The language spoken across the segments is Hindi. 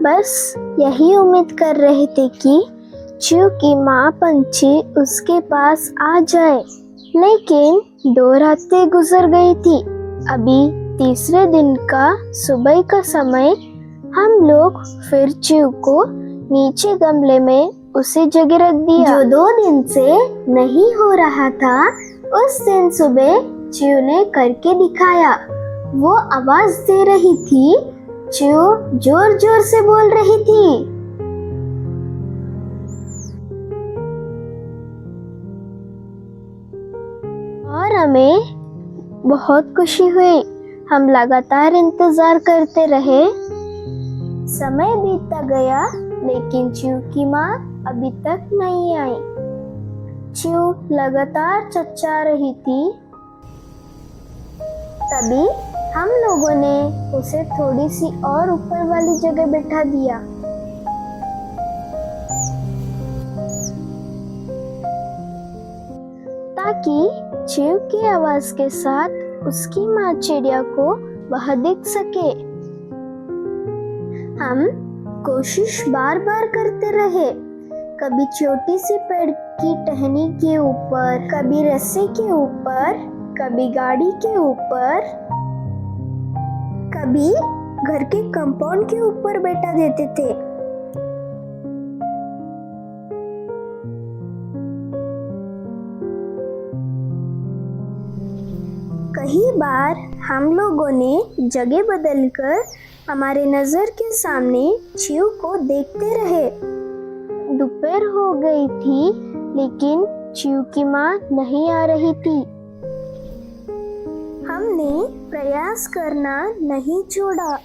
बस यही उम्मीद कर रहे थे कि च्यू की माँ पंछी उसके पास आ जाए, लेकिन 2 रातें गुजर गई थी। अभी तीसरे दिन का सुबह का समय हम लोग फिर च्यू को नीचे गमले में उसे जगह रख दिया। जो 2 दिन से नहीं हो रहा था, उस दिन सुबह च्यू ने करके दिखाया। वो आवाज दे रही थी। च्यू जोर जोर से बोल रही थी। और हमें बहुत खुशी हुई। हम लगातार इंतजार करते रहे। समय बीतता गया, लेकिन च्यू की माँ अभी तक नहीं आई। च्यू लगातार चच्चा रही थी। तभी हम लोगों ने उसे थोड़ी सी और ऊपर वाली जगह बैठा दिया। ताकि च्यू की आवाज के साथ उसकी माँ चिड़िया को वह दिख सके। हम कोशिश बार बार करते रहे। कभी छोटी सी पेड़ की टहनी के ऊपर, कभी रस्सी के ऊपर, कभी गाड़ी के ऊपर, कभी घर के कंपाउंड के ऊपर बैठा देते थे। कई बार हम लोगों ने जगह बदलकर हमारे नजर के सामने च्यू को देखते रहे। दोपहर हो गई थी, लेकिन च्यू की माँ नहीं आ रही थी। हमने प्रयास करना नहीं छोड़ा।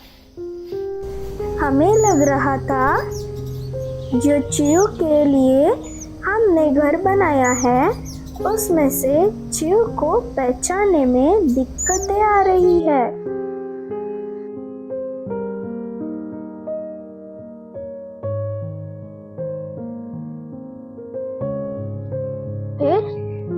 हमें लग रहा था जो च्यू के लिए हमने घर बनाया है, उसमें से च्यू को पहचानने में दिक्कतें आ रही है। फिर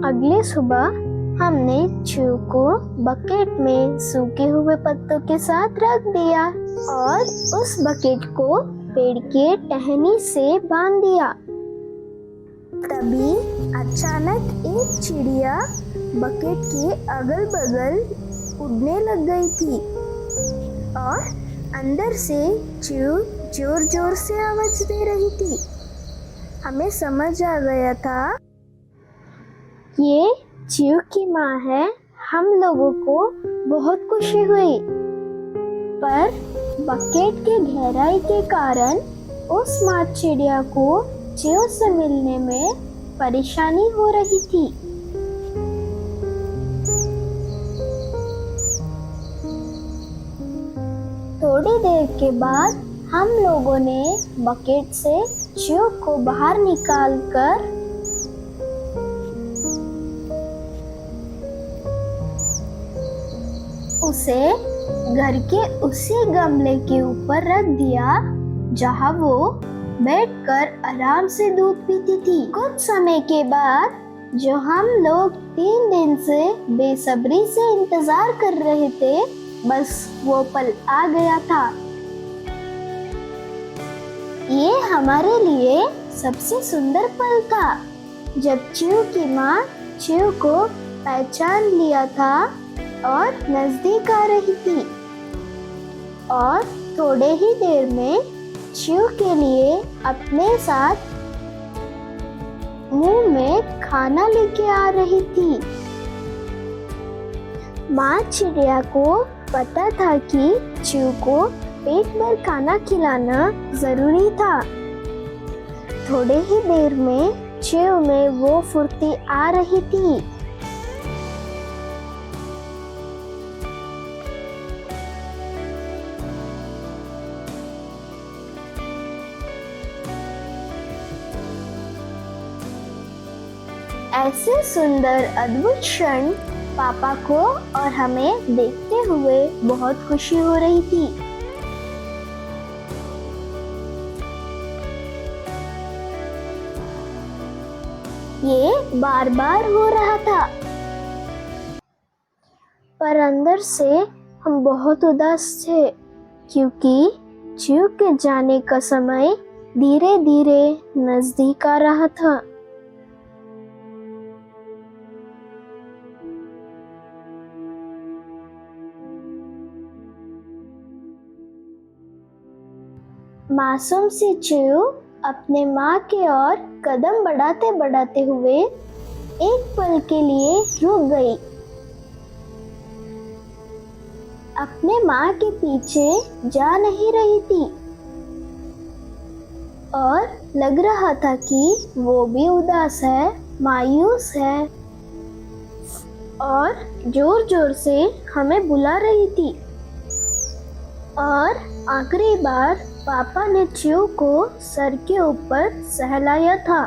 अगली सुबह हमने च्यू को बकेट में सूखे हुए पत्तों के साथ रख दिया और उस बकेट को पेड़ के टहनी से बांध दिया। तभी अचानक एक चिड़िया बकेट के अगल बगल उड़ने लग गई थी और अंदर से च्यू जोर जोर से आवाज दे रही थी। हमें समझ आ गया था ये च्यू की माँ है। हम लोगों को बहुत खुशी हुई, पर बकेट के गहराई के कारण उस माँ चिड़िया को च्यू से मिलने में परेशानी हो रही थी। थोड़ी देर के बाद हम लोगों ने बकेट से च्यू को बाहर निकालकर उसे घर के उसी गमले के ऊपर रख दिया जहां वो बैठकर आराम से दूध पीती थी। कुछ समय के बाद जो हम लोग 3 दिन से बेसब्री से इंतजार कर रहे थे, बस वो पल आ गया था। ये हमारे लिए सबसे सुंदर पल था, जब च्यू की माँ च्यू को पहचान लिया था और नजदीक आ रही थी। और थोड़े ही देर में च्यू के लिए अपने साथ मुंह में खाना लेके आ रही थी। माँ चिड़िया को पता था कि च्यू को पेट भर खाना खिलाना जरूरी था। थोड़े ही देर में च्यू में वो फुर्ती आ रही थी। ऐसे सुंदर अद्भुत क्षण पापा को और हमें देखते हुए बहुत खुशी हो रही थी। ये बार बार हो रहा था, पर अंदर से हम बहुत उदास थे, क्योंकि च्यू के जाने का समय धीरे धीरे नजदीक आ रहा था। मासूम सी च्यू अपने माँ की ओर कदम बढ़ाते बढ़ाते हुए एक पल के लिए रुक गई। अपने माँ के पीछे जा नहीं रही थी और लग रहा था कि वो भी उदास है, मायूस है और जोर जोर से हमें बुला रही थी। और आखिरी बार पापा ने च्यू को सर के ऊपर सहलाया था।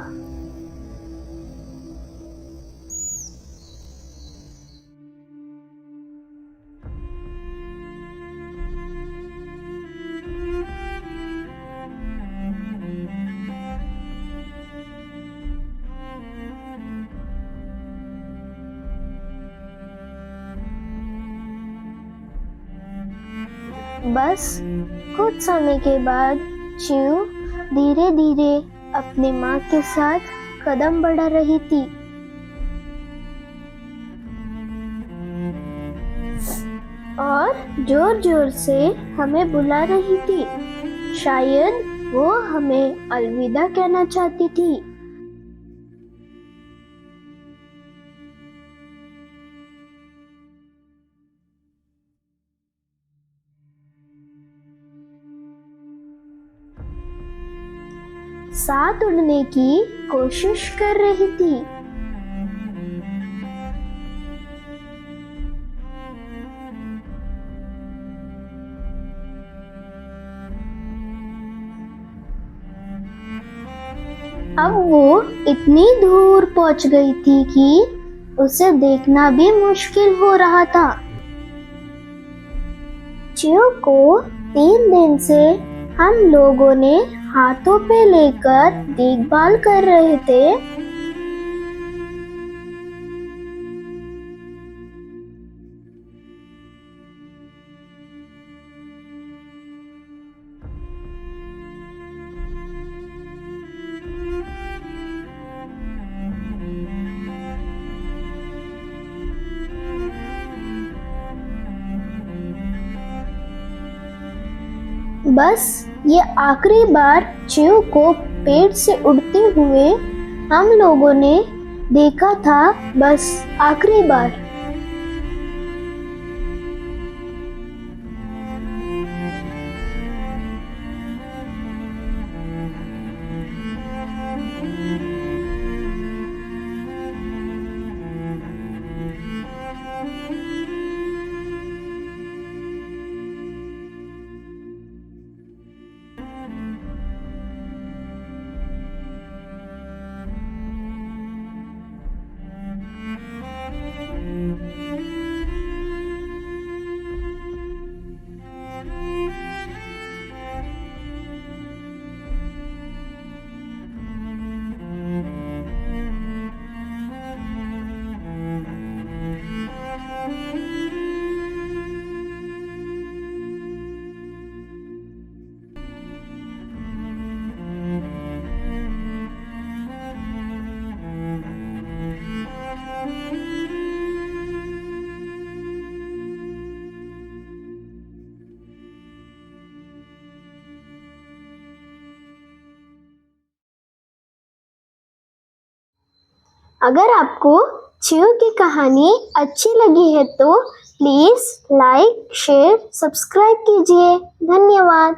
बस कुछ समय के बाद च्यू धीरे धीरे अपने माँ के साथ कदम बढ़ा रही थी और जोर जोर से हमें बुला रही थी। शायद वो हमें अलविदा कहना चाहती थी। साथ उड़ने की कोशिश कर रही थी। अब वो इतनी दूर पहुंच गई थी कि उसे देखना भी मुश्किल हो रहा था। च्यू को 3 दिन से हम लोगों ने हाथों पे लेकर देखभाल कर रहे थे। बस ये आखिरी बार च्यू को पेड़ से उड़ते हुए हम लोगों ने देखा था, बस आखिरी बार। अगर आपको च्यू की कहानी अच्छी लगी है तो प्लीज़ लाइक, शेयर, सब्सक्राइब कीजिए। धन्यवाद।